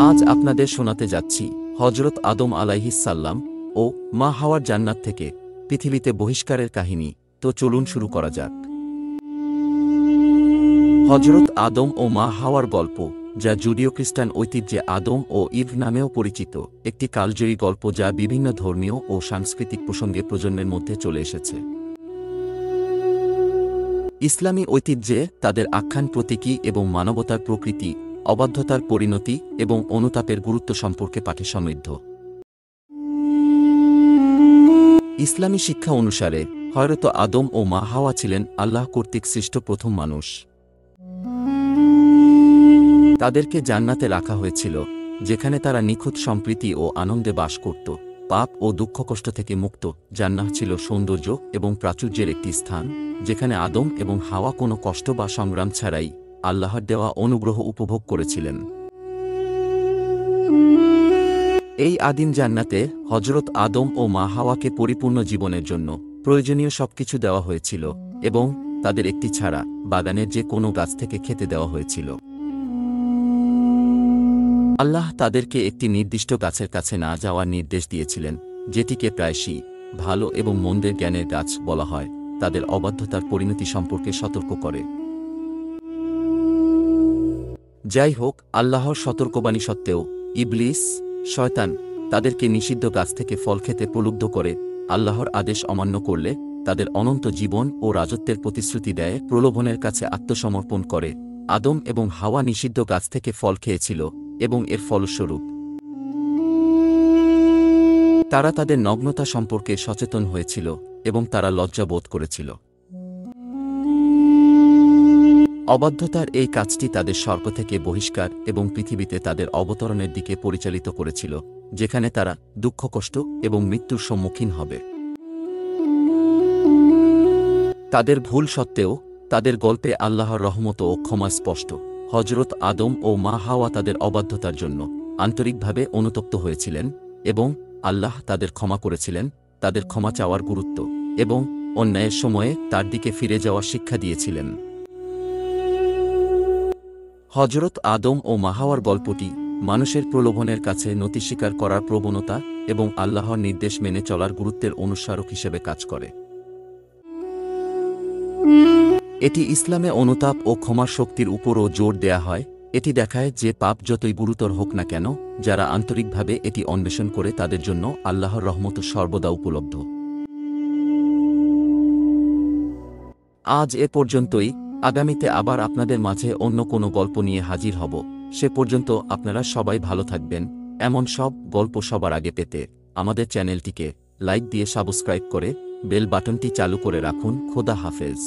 আজ আপনাদের শোনাতে যাচ্ছি হযরত আদম আলাইহিস সাল্লাম ও মা হাওয়ার জান্নাত থেকে পৃথিবীতে বহিষ্কারের কাহিনী। তো চলুন শুরু করা যাক। হযরত আদম ও মা হাওয়ার গল্প, যা জুডিও খ্রিস্টান ঐতিহ্যে আদম ও ইভ নামেও পরিচিত, একটি কালজয়ী গল্প যা বিভিন্ন ধর্মীয় ও সাংস্কৃতিক প্রসঙ্গে প্রজন্মের মধ্যে চলে এসেছে। ইসলামী ঐতিহ্যে তাদের আখ্যান প্রতীকী এবং মানবতার প্রকৃতি, অবাধ্যতার পরিণতি এবং অনুতাপের গুরুত্ব সম্পর্কে পাঠে সমৃদ্ধ। ইসলামী শিক্ষা অনুসারে হযরত আদম ও মা হাওয়া ছিলেন আল্লাহ কর্তৃক সৃষ্ট প্রথম মানুষ। তাদেরকে জান্নাতে রাখা হয়েছিল, যেখানে তারা নিখুঁত সম্প্রীতি ও আনন্দে বাস করত, পাপ ও দুঃখকষ্ট থেকে মুক্ত। জান্নাহ ছিল সৌন্দর্য এবং প্রাচুর্যের একটি স্থান, যেখানে আদম এবং হাওয়া কোনো কষ্ট বা সংগ্রাম ছাড়াই আল্লাহর দেওয়া অনুগ্রহ উপভোগ করেছিলেন। এই আদিম জান্নাতে হযরত আদম ও মা হাওয়াকে পরিপূর্ণ জীবনের জন্য প্রয়োজনীয় সবকিছু দেওয়া হয়েছিল এবং তাদের একটি ছাড়া বাগানের যে কোনো গাছ থেকে খেতে দেওয়া হয়েছিল। আল্লাহ তাদেরকে একটি নির্দিষ্ট গাছের কাছে না যাওয়ার নির্দেশ দিয়েছিলেন, যেটিকে প্রায়শই ভালো এবং মন্দের জ্ঞানের গাছ বলা হয়, তাদের অবাধ্যতার পরিণতি সম্পর্কে সতর্ক করে। যাই হোক, আল্লাহর সতর্কবাণী সত্ত্বেও ইবলিস, শয়তান, তাদেরকে নিষিদ্ধ গাছ থেকে ফল খেতে প্রলুব্ধ করে। আল্লাহর আদেশ অমান্য করলে তাদের অনন্ত জীবন ও রাজত্বের প্রতিশ্রুতি দেয়, প্রলোভনের কাছে আত্মসমর্পণ করে। আদম এবং হাওয়া নিষিদ্ধ গাছ থেকে ফল খেয়েছিল এবং এর ফলস্বরূপ তারা তাদের নগ্নতা সম্পর্কে সচেতন হয়েছিল এবং তারা লজ্জা বোধ করেছিল। অবাধ্যতার এই কাজটি তাদের স্বর্গ থেকে বহিষ্কার এবং পৃথিবীতে তাদের অবতরণের দিকে পরিচালিত করেছিল, যেখানে তারা দুঃখ, কষ্ট এবং মৃত্যুর সম্মুখীন হবে। তাদের ভুল সত্ত্বেও তাদের গল্পে আল্লাহর রহমত ও ক্ষমা স্পষ্ট। হযরত আদম ও মা হাওয়া তাদের অবাধ্যতার জন্য আন্তরিকভাবে অনুতপ্ত হয়েছিলেন এবং আল্লাহ তাদের ক্ষমা করেছিলেন। তাদের ক্ষমা চাওয়ার গুরুত্ব এবং অন্যায়ের সময়ে তার দিকে ফিরে যাওয়ার শিক্ষা দিয়েছিলেন। হযরত আদম ও মা হাওয়ার গল্পটি মানুষের প্রলোভনের কাছে নতি স্বীকার করার প্রবণতা এবং আল্লাহর নির্দেশ মেনে চলার গুরুত্বের অনুস্মারক হিসেবে কাজ করে। এটি ইসলামে অনুতাপ ও ক্ষমার শক্তির উপরও জোর দেয়া হয়। এটি দেখায় যে পাপ যতই গুরুতর হোক না কেন, যারা আন্তরিকভাবে এটি অন্বেষণ করে তাদের জন্য আল্লাহর রহমত সর্বদা উপলব্ধ। আজ এ পর্যন্তই। আগামীতে আবার আপনাদের মাঝে অন্য কোনো গল্প নিয়ে হাজির হব। সে পর্যন্ত আপনারা সবাই ভালো থাকবেন। এমন সব গল্প সবার আগে পেতে আমাদের চ্যানেলটিকে লাইক দিয়ে সাবস্ক্রাইব করে বেল বাটনটি চালু করে রাখুন। খোদা হাফেজ।